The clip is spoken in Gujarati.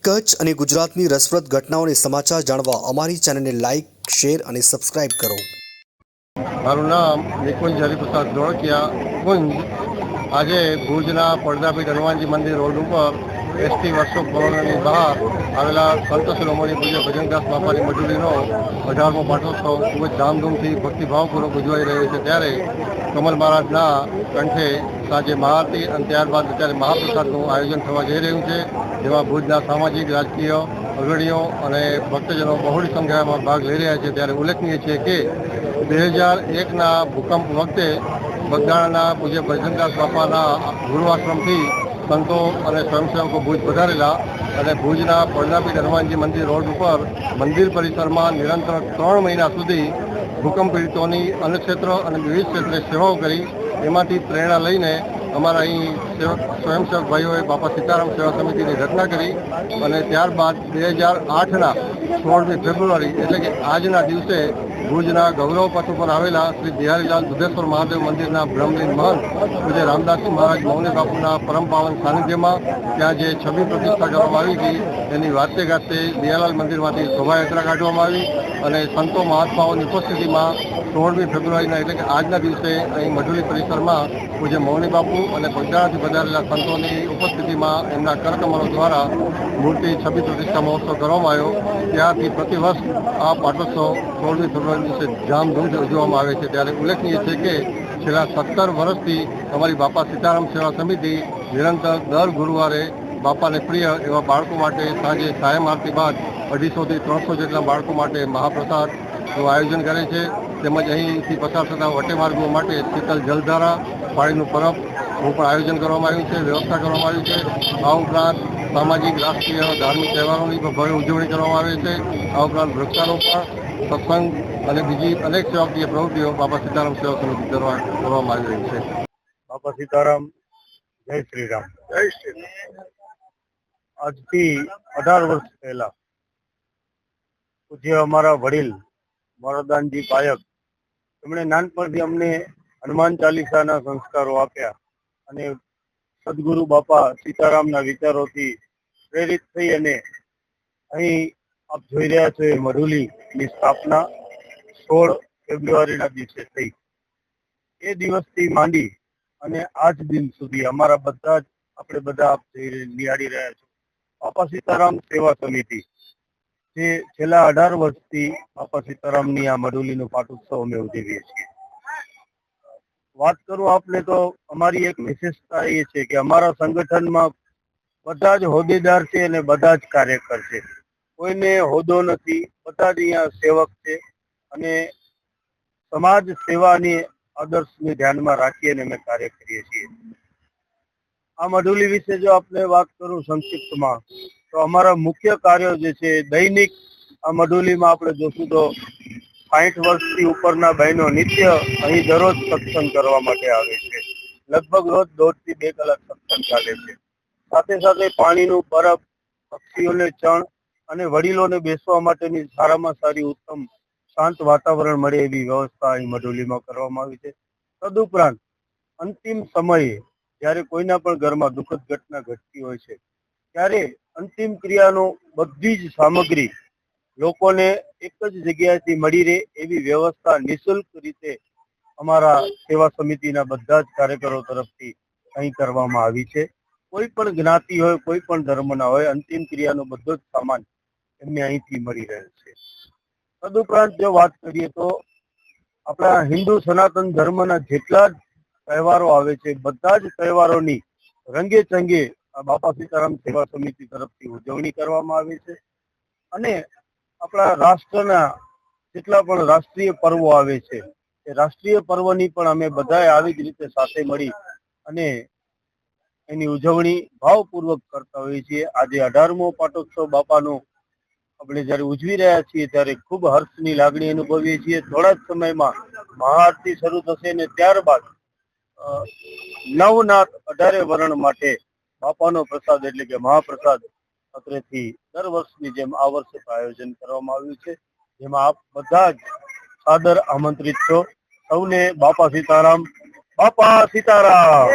કચ્છ અને ગુજરાતની રસપ્રદ ઘટનાઓને સમાચાર જાણવા અમારી ચેનલને લાઇક, શેર અને સબસ્ક્રાઇબ કરો. મારું નામ નિકુંજ હરિપ્રસાદ ધોળકિયા કુંજ. આજે ભુજના પડદાપીઠ હનુમાનજી મંદિર રોડ ઉપર એસટી વર્કશોપ ભવનની બહાર આવેલા સંત શિરોમણી પૂજ્ય ભજનદાસ બાપાની મજૂરીનો 18મો પાટોત્સવ ખૂબ જ ધામધૂમથી ભક્તિભાવપૂર્વક ઉજવાઈ રહ્યો છે. ત્યારે કમલ મહારાજના કંઠે સાંજે મહાઆરતી અને ત્યારબાદ અત્યારે મહાપ્રસાદનું આયોજન થવા જઈ રહ્યું છે, જેમાં ભુજના સામાજિક, રાજકીય અગ્રણીઓ અને ભક્તજનો બહોળી સંખ્યામાં ભાગ લઈ રહ્યા છે. ત્યારે ઉલ્લેખનીય છે કે 2001ના ભૂકંપ વખતે બગદાણાના પૂજ્ય ભજનદાસ બાપાના ગુરુઆશ્રમથી સંતો અને સ્વયંસેવકો ભુજ પધારેલા અને ભુજના પડદાપીઠ હનુમાનજી મંદિર રોડ ઉપર મંદિર પરિસરમાં નિરંતર 3 મહિના સુધી ભૂકંપ પીડિતોની અન્ય ક્ષેત્ર અને વિવિધ ક્ષેત્રે સેવાઓ કરી. એમાંથી પ્રેરણા લઈને અમારા અહીં સ્વયંસેવક ભાઈઓએ બાપા સીતારામ સેવા સમિતિની રચના કરી અને ત્યારબાદ 2008ના 16મી ફેબ્રુઆરી એટલે કે આજના દિવસે ભુજના ગૌરવ પથ ઉપર આવેલા શ્રી બિહારીલાલ દુધેશ્વર મહાદેવ મંદિરના બ્રહ્મલીન મહંત પૂજ્ય રામદાસજી મહારાજ મૌની બાપુના પરમ પાવન સાનિધ્યમાં ત્યાં જે છબી પ્રતિષ્ઠા કરવામાં આવી હતી તેની વાતે ગાતે બિહારીલાલ મંદિરમાંથી શોભાયાત્રા કાઢવામાં આવી અને સંતો મહાત્માઓની ઉપસ્થિતિમાં 16મી ફેબ્રુઆરીના એટલે કે આજના દિવસે અહીં મઢુલી પરિસરમાં પૂજ્ય મૌની બાપુ અને બગદાણાથી પધારેલા સંતોની ઉપસ્થિતિમાં એમના કરકમલો દ્વારા મૂર્તિ છબી પ્રતિષ્ઠા મહોત્સવ કરવામાં આવ્યો. ત્યારથી પ્રતિવર્ષ આ પાટોત્સવ 16મી ફેબ્રુઆરી દિવસે ધામધૂમથી ઉજવવામાં આવે છે. ત્યારે ઉલ્લેખનીય છે કે છેલ્લા 17 વર્ષથી અમારી બાપા સીતારામ સેવા સમિતિ નિરંતર દર ગુરુવારે બાપાને પ્રિય એવા બાળકો માટે સાંજે સાયમ આરતી બાદ 250થી 300 જેટલા બાળકો માટે મહાપ્રસાદનું આયોજન કરે છે. તેમજ અહીંથી પસાર થતા વટેમાર્ગો માટે શીતલ જલધારા, પાણીનું પરબ નું પણ આયોજન કરવામાં આવ્યું છે, વ્યવસ્થા કરવામાં આવી છે. આ ઉપરાંત સામાજિક, રાષ્ટ્રીય, ધાર્મિક તહેવારોની પણ ભવ્ય ઉજવણી કરવામાં આવે છે. આ ઉપરાંત વૃક્ષારોપણ, સત્સંગ અને બીજી અનેક સેવાકીય પ્રવૃત્તિઓ બાપા સીતારામ સેવા સમિતિ દ્વારા કરવામાં આવી રહી છે. બાપા સીતારામ, જય શ્રી રામ. જય શ્રી રામ. આજથી 18 વર્ષ પહેલા પૂજ્ય અમારા વડીલ મોરારદાનજી પાયક એમણે નાનપણથી અમને હનુમાન ચાલીસાના સંસ્કારો આપ્યા અને સદગુરુ બાપા સીતારામના વિચારોથી પ્રેરિત થઈ અને અહીં આપ જોઈ રહ્યા છો એ મઢુલીની સ્થાપના 16 ફેબ્રુઆરીના દિવસે થઈ. એ દિવસથી માંડી અને આજ દિન સુધી અમારા બધા જ આપણે બધા આપ નિહાળી રહ્યા છો બાપા સીતારામ સેવા સમિતિ જે છેલ્લા 18 વર્ષથી બાપા સીતારામની આ મઢુલીનો પાટોત્સવ અમે ઉજવીએ છીએ. વાત કરું આપને તો અમારી એક વિશેષતા એ છે કે અમારા સંગઠનમાં બધા જ હોદ્દેદાર છે અને બધા જ કાર્યકર છે. કોઈને હોદ્દો નથી, બધા જ અહીંયા સેવક છે અને સમાજ સેવાની આદર્શને ધ્યાનમાં રાખીને અમે કાર્ય કરીએ છીએ. આ મઢુલી વિશે જો આપને વાત કરું સંક્ષિપ્તમાં તો અમારા મુખ્ય કાર્યો જે છે દૈનિક આ મઢુલીમાં આપણે જોશું તો 60 વર્ષથી ઉપરના બહેનો નિત્ય અહીં દરરોજ સત્સંગ કરવા માટે આવે છે. લગભગ રોજ 1.5 થી 2 કલાક સત્સંગ ચાલે છે. સાથે સાથે પાણીનું પરબ, પક્ષીઓને ચણ અને વડીલોને બેસવા માટેની સારામાં સારી ઉત્તમ શાંત વાતાવરણ મળે એવી વ્યવસ્થા અહીં મઢુલીમાં કરવામાં આવી છે. તદુપરાંત અંતિમ સમયે જ્યારે કોઈના પણ ઘરમાં દુઃખદ ઘટના ઘટતી હોય છે ત્યારે અંતિમ ક્રિયાનો બધી જ સામગ્રી લોકોને એક જ જગ્યાએથી મળી રહે એવી વ્યવસ્થા નિઃશુલ્ક રીતે અમારા સેવા સમિતિના બધા જ કાર્યકરો તરફથી અહીં કરવામાં આવી છે. કોઈ પણ જ્ઞાતિ હોય, કોઈ પણ ધર્મના હોય, અંતિમ ક્રિયાનો બધો જ સામાન એમને અહીંથી મળી રહે છે. તદુપરાંત જો વાત કરીએ તો આપણા હિન્દુ સનાતન ધર્મના જેટલા જ તહેવારો આવે છે બધા જ તહેવારોની રંગે ચંગે આ બાપા સીતારામ સેવા સમિતિ તરફથી ઉજવણી કરવામાં આવે છે અને આપણા રાષ્ટ્રના જેટલા પણ રાષ્ટ્રીય પર્વો આવે છે એ રાષ્ટ્રીય પર્વની પણ અમે બધાએ આવી જ રીતે સાથે મળી અને એની ઉજવણી ભાવપૂર્વક કરતા હોઈએ છીએ. આજે 18મો પાટોત્સવ બાપાનો આપણે જયારે ઉજવી રહ્યા છીએ ત્યારે ખૂબ હર્ષની લાગણી અનુભવીએ છીએ. થોડા જ સમયમાં મહાઆરતી શરૂ થશે અને ત્યારબાદ નવનાથ 18 વર્ણ માટે બાપાનો પ્રસાદ એટલે કે મહાપ્રસાદ અત્રેથી દર વર્ષની જેમ આ વર્ષે આયોજન કરવામાં આવ્યું છે, જેમાં આપ બધા જ સાદર આમંત્રિત છો. સૌને બાપા સીતારામ, બાપા સીતારામ.